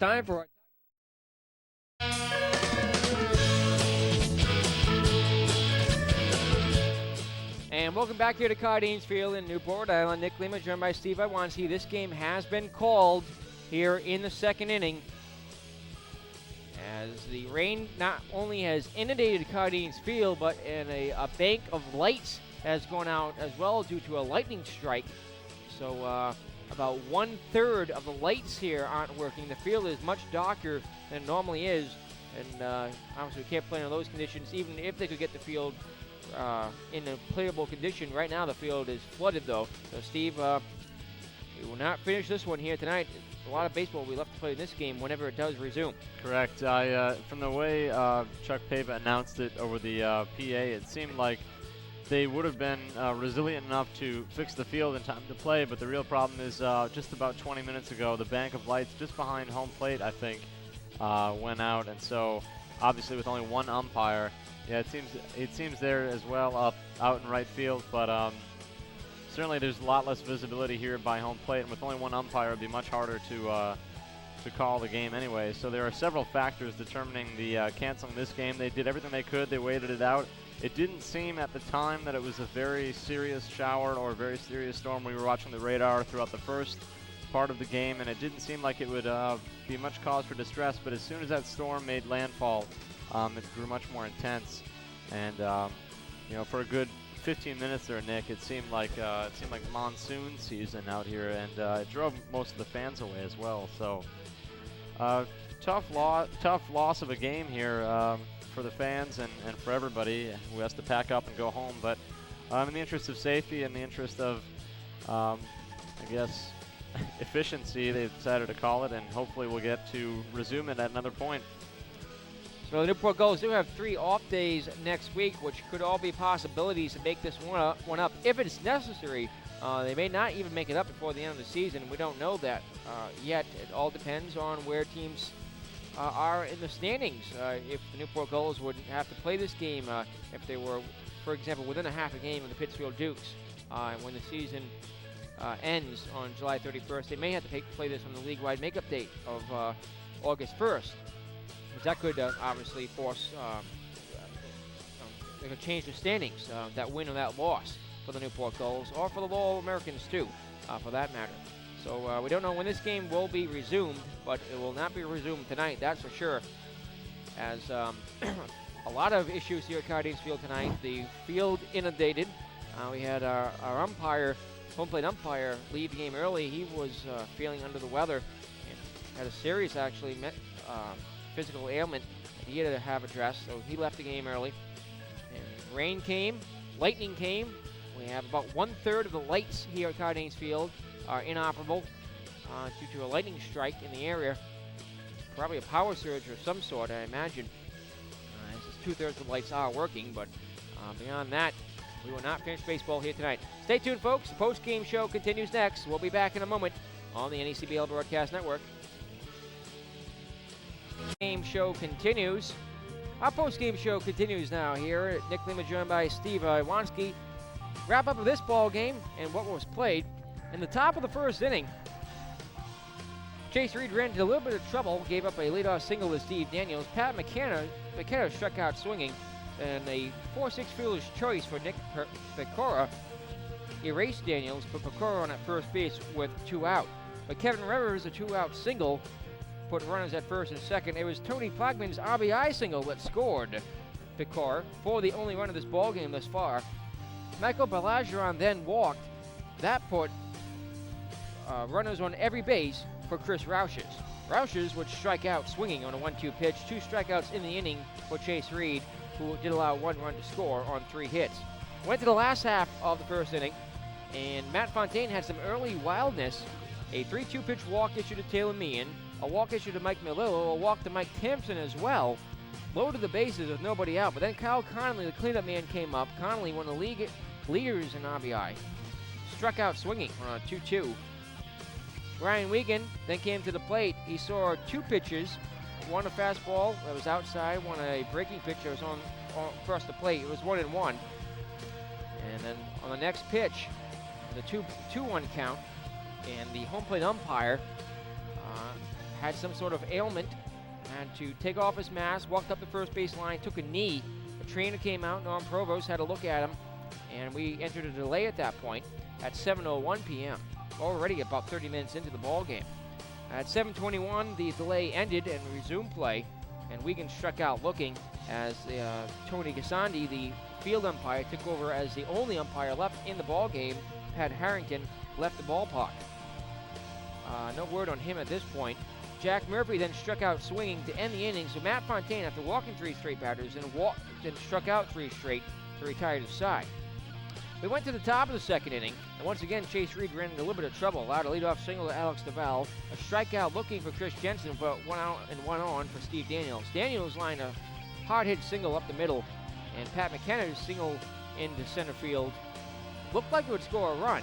Time for And welcome back here to Cardines Field in Newport, Rhode Island. Nick Lima, joined by Steve Iwanski. This game has been called here in the second inning, as the rain not only has inundated Cardines Field, but a bank of lights has gone out as well due to a lightning strike. So about 1/3 of the lights here aren't working. The field is much darker than it normally is, and obviously we can't play in those conditions, even if they could get the field in a playable condition. Right now the field is flooded though. So Steve, we will not finish this one here tonight. A lot of baseball will be left to play in this game whenever it does resume. Correct. From the way Chuck Pava announced it over the PA, it seemed like they would have been resilient enough to fix the field in time to play, but the real problem is just about 20 minutes ago, the bank of lights just behind home plate, I think, went out, and so obviously with only one umpire, yeah, it seems there as well out in right field, but certainly there's a lot less visibility here by home plate, and with only one umpire, it'd be much harder to call the game anyway. So there are several factors determining the canceling this game. They did everything they could. They waited it out. It didn't seem at the time that it was a very serious shower or a very serious storm. We were watching the radar throughout the first part of the game, and it didn't seem like it would be much cause for distress. But as soon as that storm made landfall, it grew much more intense. And for a good 15 minutes there, Nick, it seemed like monsoon season out here, and it drove most of the fans away as well. So tough loss of a game here for the fans and for everybody who has to pack up and go home. But in the interest of safety and the interest of, I guess, efficiency, they've decided to call it, and hopefully we'll get to resume it at another point. So the Newport Gulls do have 3 off days next week, which could all be possibilities to make this one up if it's necessary. They may not even make it up before the end of the season. We don't know that yet. It all depends on where teams are in the standings. If the Newport Gulls would have to play this game, if they were, for example, within a half a game of the Pittsfield Dukes, when the season ends on July 31st, they may have to play this on the league-wide makeup date of August 1st. Because that could obviously force, they could change the standings, that win or that loss for the Newport Gulls, or for the Lowell Americans too, for that matter. So we don't know when this game will be resumed, but it will not be resumed tonight, that's for sure. As a lot of issues here at Cardines Field tonight. The field inundated. We had our umpire, home plate umpire, leave the game early. He was feeling under the weather and had a serious, actually, physical ailment that he had to have addressed, so he left the game early. And rain came, lightning came. We have about 1/3 of the lights here at Cardines Field are inoperable due to a lightning strike in the area. Probably a power surge of some sort, I imagine. As 2/3 of the lights are working, but beyond that, we will not finish baseball here tonight. Stay tuned, folks. The post-game show continues next. We'll be back in a moment on the NECBL Broadcast Network. Game show continues. Our post-game show continues now here. Nick Lima joined by Steve Iwanski. Wrap up of this ball game and what was played. In the top of the first inning, Chase Reed ran into a little bit of trouble, gave up a leadoff single to Steve Daniels. Pat McKenna struck out swinging, and a 4-6 fielder's choice for Nick Pecora erased Daniels, put Pecora on at first base with 2 out. But Kevin Rivers, a 2-out single, put runners at first and second. It was Tony Plagman's RBI single that scored Pecora for the only run of this ballgame thus far. Michael Balageron then walked. That put runners on every base for Chris Rouches. Rouches would strike out swinging on a 1-2 pitch. 2 strikeouts in the inning for Chase Reed, who did allow 1 run to score on 3 hits. Went to the last half of the first inning, and Matt Fontaine had some early wildness. A 3-2 pitch walk issued to Taylor Meehan, a walk issued to Mike Melillo, a walk to Mike Timpson as well. Loaded the bases with nobody out, but then Kyle Connolly, the cleanup man, came up. Connolly, one of the league leaders in RBI, struck out swinging on a 2-2. Ryan Wiegand then came to the plate. He saw 2 pitches, one a fastball that was outside, one a breaking pitch that was on across the plate. It was 1-1. And then on the next pitch, the 2-1 count, and the home plate umpire had some sort of ailment, had to take off his mask, walked up the first base line, took a knee. The trainer came out, Norm Provost had a look at him, and we entered a delay at that point at 7:01 p.m., already about 30 minutes into the ball game. At 7:21, the delay ended and resumed play, and Wigan struck out looking as Tony Gasandi, the field umpire, took over as the only umpire left in the ball game. Pat Harrington left the ballpark. No word on him at this point. Jack Murphy then struck out swinging to end the inning, so Matt Fontaine, after walking 3 straight batters, then struck out 3 straight to retire to the side. We went to the top of the second inning, and once again Chase Reed ran into a little bit of trouble, allowed a leadoff single to Alex DeVal, a strikeout looking for Chris Jensen, but 1 out and 1 on for Steve Daniels. Daniels lined a hard-hit single up the middle, and Pat McKenna's single into center field looked like it would score a run.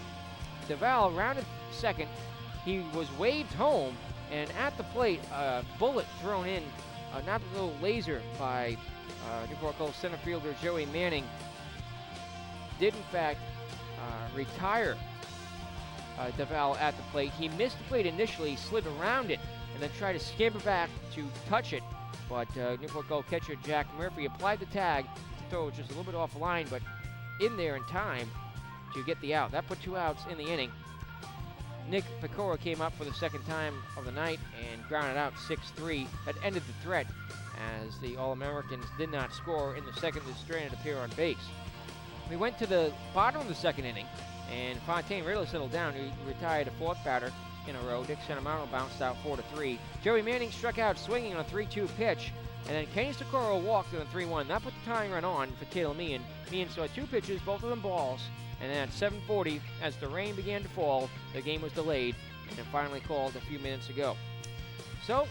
DeVal rounded second. He was waved home, and at the plate, a bullet thrown in, not a little laser by Newport Gulls center fielder Joey Manning, did in fact retire DeVal at the plate. He missed the plate initially, slid around it, and then tried to scamper back to touch it, but Newport Gulls catcher Jack Murphy applied the tag. The throw was just a little bit off the line, but in there in time to get the out. That put 2 outs in the inning. Nick Pecora came up for the second time of the night and grounded out 6-3. That ended the threat as the All-Americans did not score in the second that Strand appear on base. We went to the bottom of the second inning, and Fontaine really settled down. He retired a 4th batter in a row. Dick Santamano bounced out 4-3. Joey Manning struck out swinging on a 3-2 pitch, and then Kenny Socorro walked on a 3-1. That put the tying run on for Taylor Meehan. Meehan saw 2 pitches, both of them balls, and then at 7:40, as the rain began to fall, the game was delayed and finally called a few minutes ago. So,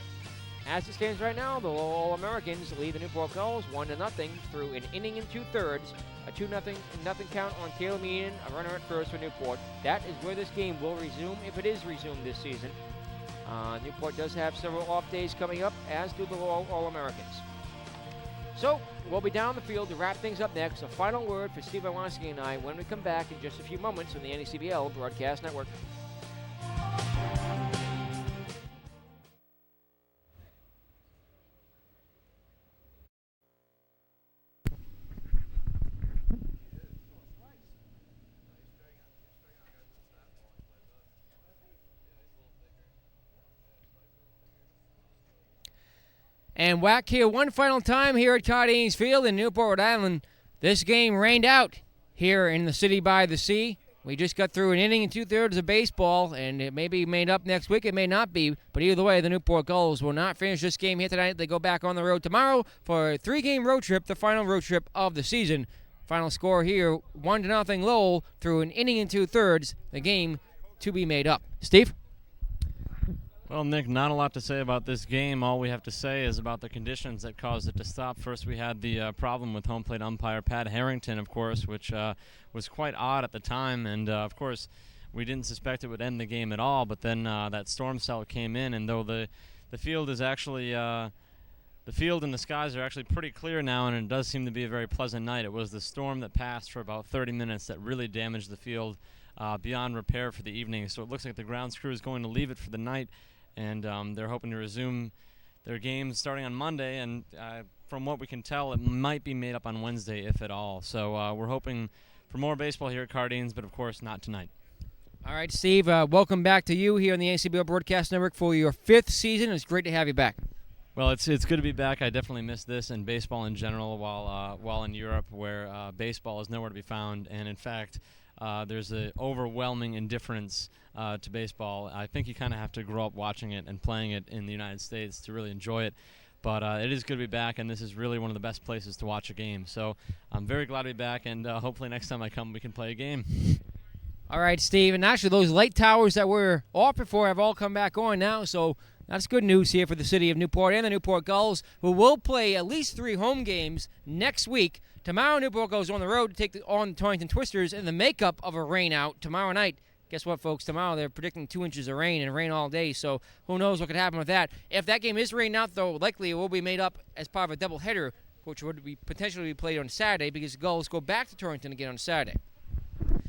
as it stands right now, the Lowell All-Americans lead the Newport Gulls 1-0 through an inning and 2/3, a 2-0 count on Taylor Meehan, a runner at first for Newport. That is where this game will resume, if it is resumed this season. Newport does have several off days coming up, as do the Lowell All-Americans. So, we'll be down the field to wrap things up next. A final word for Steve Iwanski and I when we come back in just a few moments on the NECBL Broadcast Network. And whack here one final time here at Cardines Field in Newport, Rhode Island. This game rained out here in the city by the sea. We just got through an inning and 2/3 of baseball, and it may be made up next week. It may not be, but either way, the Newport Gulls will not finish this game here tonight. They go back on the road tomorrow for a 3-game road trip, the final road trip of the season. Final score here, 1-0 Lowell through an inning and 2/3. The game to be made up. Steve? Well, Nick, not a lot to say about this game. All we have to say is about the conditions that caused it to stop. First, we had the problem with home plate umpire Pat Harrington, of course, which was quite odd at the time. And, of course, we didn't suspect it would end the game at all. But then that storm cell came in, and though the field is actually the field and the skies are actually pretty clear now, and it does seem to be a very pleasant night. It was the storm that passed for about 30 minutes that really damaged the field beyond repair for the evening. So it looks like the grounds crew is going to leave it for the night. And they're hoping to resume their games starting on Monday. And from what we can tell, it might be made up on Wednesday, if at all. So we're hoping for more baseball here at Cardines, but, of course, not tonight. All right, Steve, welcome back to you here on the NCBL Broadcast Network for your 5th season. It's great to have you back. Well, it's good to be back. I definitely missed this and baseball in general while in Europe, where baseball is nowhere to be found. And, in fact, there's an overwhelming indifference to baseball. I think you kind of have to grow up watching it and playing it in the United States to really enjoy it. But it is good to be back, and this is really one of the best places to watch a game. So I'm very glad to be back, and hopefully next time I come we can play a game. All right, Steve. And actually, those light towers that were off before have all come back on now, so that's good news here for the city of Newport and the Newport Gulls, who will play at least 3 home games next week. Tomorrow, Newport goes on the road to take on Torrington Twisters in the makeup of a rain out tomorrow night. Guess what, folks? Tomorrow they're predicting 2 inches of rain and rain all day, so who knows what could happen with that. If that game is rained out, though, likely it will be made up as part of a doubleheader, which would be potentially be played on Saturday because the Gulls go back to Torrington again on Saturday.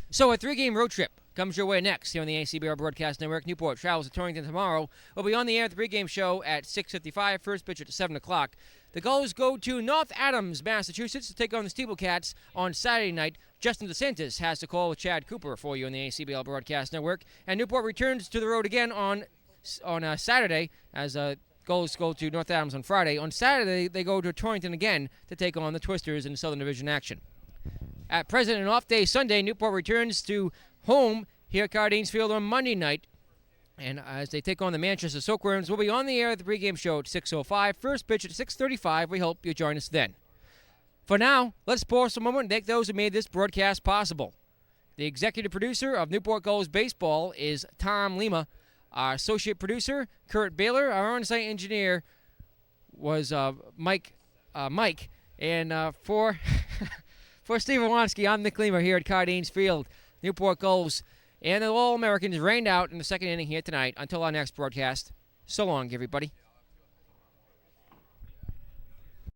So a 3-game road trip comes your way next here on the ACBR Broadcast Network. Newport travels to Torrington tomorrow. We'll be on the air at the pregame show at 6:55. First pitch at 7 o'clock. The Gulls go to North Adams, Massachusetts to take on the Steeplecats on Saturday night. Justin DeSantis has to call with Chad Cooper for you on the ACBL Broadcast Network. And Newport returns to the road again on Saturday as Gulls go to North Adams on Friday. On Saturday, they go to Torrington again to take on the Twisters in Southern Division action. At present, an off day Sunday, Newport returns to home here at Cardines Field on Monday night. And as they take on the Manchester Silkworms, we'll be on the air at the pregame show at 6:05. First pitch at 6:35. We hope you join us then. For now, let's pause a moment and thank those who made this broadcast possible. The executive producer of Newport Gulls Baseball is Tom Lima. Our associate producer, Kurt Baylor. Our on-site engineer was Mike. And for Steve Iwanski, I'm Nick Lima here at Cardines Field. Newport Gulls and the Lowell Americans rained out in the second inning here tonight. Until our next broadcast, so long, everybody.